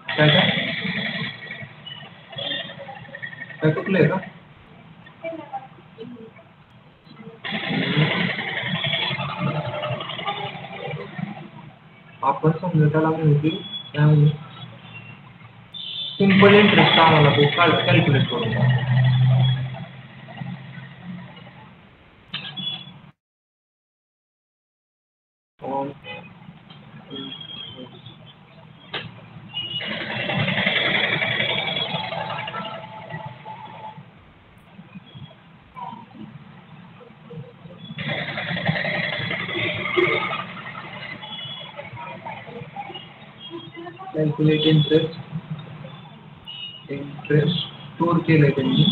काय काय कुठलं आहे का आपण समजा त्याला म्हणते सिंपल इंटरेस्ट आम्हाला तो कॅल्क्युलेट करून कॅल्क्युलेट इंटरेस्ट स्टोर केलं आहे त्यांनी.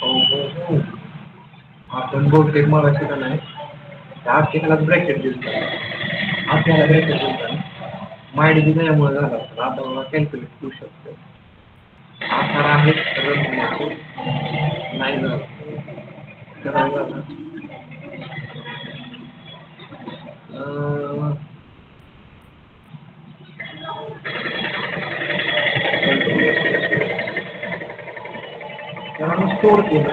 हो, आपण बहुतेक मला शिका नाही आपल्याला ब्रॅकेट दिसतात, आपल्याला ब्रॅकेट दिसतात माइंड बी त्यामुळे झाला, आता मला कॅल्क्युलेट करू शकतो. आकार आहे नाही झालं करायला स्टोर केलं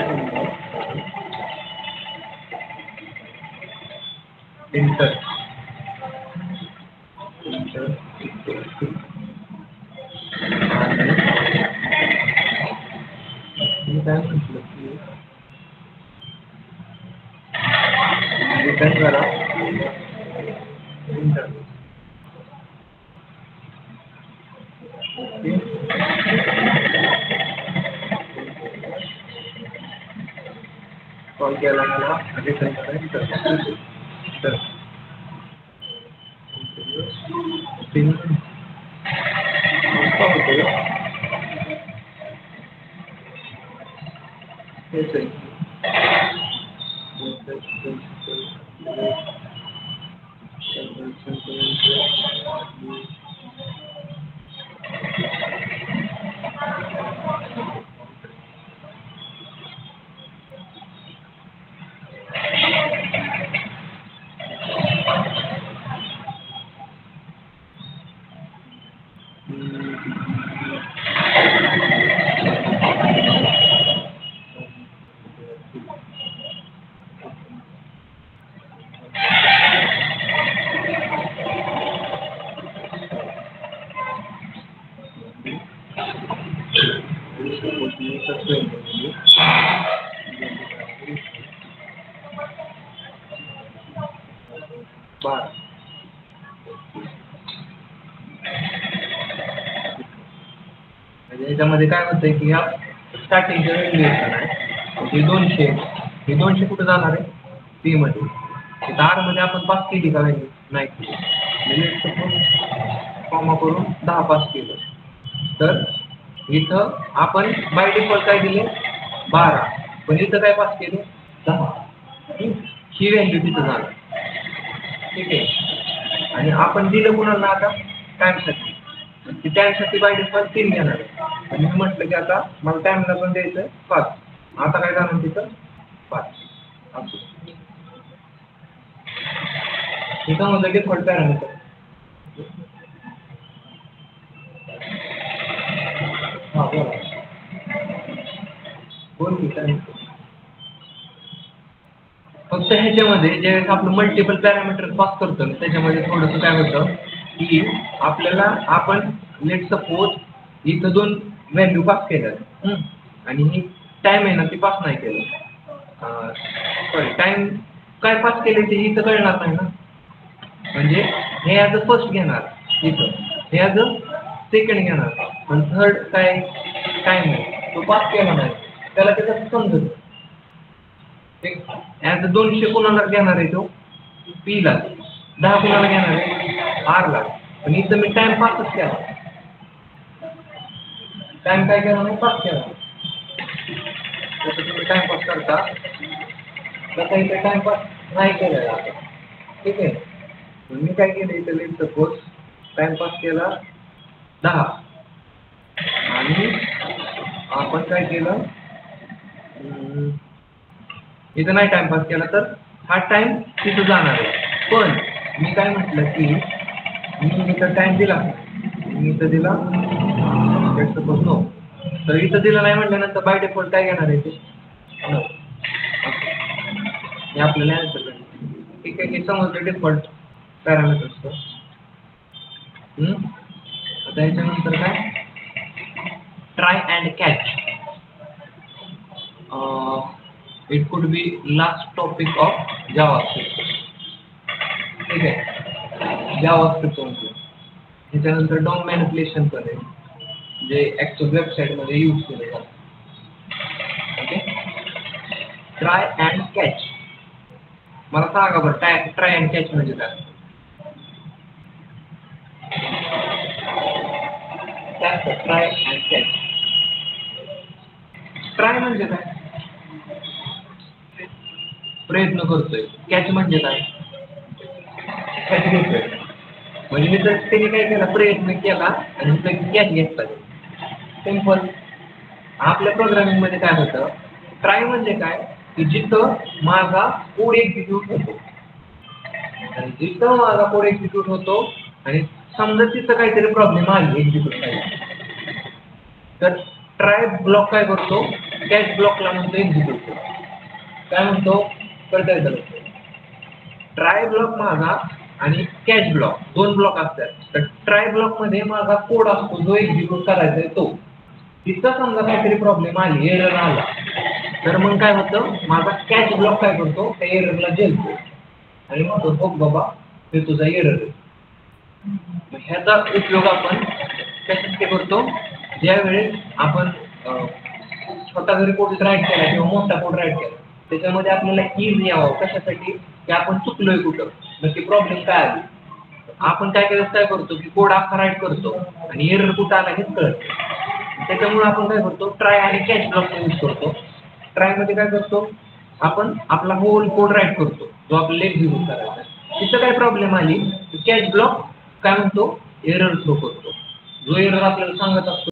इंटर काय म्हटलं की रिटर्न करा इंटर, ओके. कॉल केला मला रिटर्न करा इंटर, पिन होतं याच्यामध्ये काय होतंय की ह्या स्टार्टिंगच्या व्हॅल्युएशन आहे 200 कुठे जाणार आहे पी मध्ये आर मध्ये आपण पास केली का व्हॅल्यू नाही केली कॉमा करून 10 पास केलं तर इथं आपण बाय डिफॉल्ट काय दिले 12 पण इथं काय पास केले 10 ही व्हॅल्यू तिथं जाणार ठीक आहे आणि आपण दिलं कुणाला आता टाइमसाठी टाइमसाठी बाय डिफॉल्ट 3 घेणार आहे आणि मी म्हटलं की आता मला टाइमला पण द्यायचं 5 आता काय जाणार तिथं 5 असं इथं म्हणजे डिफॉल्ट पॅरामीटर हा बोल की काय फक्त ह्याच्यामध्ये ज्यावेळेस आपलं मल्टिपल पॅरामीटर पास करतो त्याच्यामध्ये थोडंसं काय होतं की आपल्याला आपण लेट सपोज इथं 2 व्हॅल्यू पास केल्या आणि ही टाइम आहे ना ती पास नाही केलं सॉरी टाइम काय पास केले ते इथं कळणार नाही ना म्हणजे हे ॲज अ फर्स्ट घेणार इथं हे ॲज अ सेकंड घेणार पण थर्ड काय टाइम आहे तो पास केला नाही त्याला त्याचं समजत ॲज अ 200 कोणाला घेणार आहे तो पी ला 10 कोणाला घेणार आहे आर ला पण इथं मी टाइम पासच केला टाइम काय केला नाही पास केला तसं तुम्ही टाइमपास करता तसा इथे टाइमपास नाही केलेला ठीक आहे मी काय केलं इथं लेट सपोज टाइमपास केला 10 आणि आपण काय केलं इथं नाही टाइमपास केला तर हा टाइम तिथं जाणार आहे पण मी काय म्हटलं की मी इथं टाइम दिला मी इथं दिला लेट सपोज नो तर इथं दिलं नाही म्हटल्यानंतर बाय डिफॉल्ट काय घेणार आहे ते नो हे आपल्याला आन्सर ठीक आहे हे समजलं डिफॉल्ट पॅरामीटर्सचं आता याच्यानंतर काय try and catch it could be last topic of JavaScript ठीक आहे जावास्क्रिप्ट त्याच्यानंतर डॉम मॅनिप्युलेशन पण आहे जे ॲक्च्युअल वेबसाईटमध्ये यूज केले जातात ओके ट्राय अँड कॅच मला सांगा बरं ट्राय अँड कॅच म्हणजे काय ट्राय अँड कॅच ट्राय म्हणजे काय प्रयत्न करतोय कॅच म्हणजे काय कॅच घेतोय म्हणजे मी तर त्यांनी काय केला प्रयत्न केला आणि कॅच घेतला सिंपल आपल्या प्रोग्रामिंगमध्ये काय होतं ट्राय म्हणजे काय की जिथं माझा कोड एक्झिक्यूट होतो आणि जिथं माझा कोड एक्झिक्यूट होतो आणि समजा तिथं काहीतरी प्रॉब्लेम आली एक्झिक्यूट करायला तर ट्राय ब्लॉक काय करतो कॅच ब्लॉकला म्हणतो एक्झिक्यूट करतो काय म्हणतो करता येतं ट्राय ब्लॉक माझा आणि कॅच ब्लॉक 2 ब्लॉक असतात तर ट्राय ब्लॉक मध्ये माझा कोड असतो जो एक्झिक्यूट करायचा आहे तो तिथं समजा काहीतरी प्रॉब्लेम आली एरर आला तर मग काय होतं माझा कॅच ब्लॉक काय करतो त्या एररला झेलतो आणि म्हणतो हो बाबा हे तुझा एरर आहे ह्याचा उपयोग आपण कशासाठी करतो ज्यावेळेस आपण छोटा जरी कोड राईट केला किंवा मोठा कोड राईट केला त्याच्यामध्ये आपल्याला इझी यावं कशासाठी की आपण चुकलोय कुठं नक्की प्रॉब्लेम काय आली आपण काय करतो की कोड अख्खा राईट करतो आणि एरर कुठं आला हेच कळत त्याच्यामुळे आपण काय करतो ट्राय आणि कॅच ब्लॉक यूज करतो ट्रायमध्ये काय करतो आपण आपला होल कोड राईट करतो जो आपल्याला एक्झिक्यूट करायचा आहे. तिथं काय प्रॉब्लेम आली कॅच ब्लॉक काय म्हणतो एरर थ्रो करतो. जो एरर आपल्याला सांगत असतो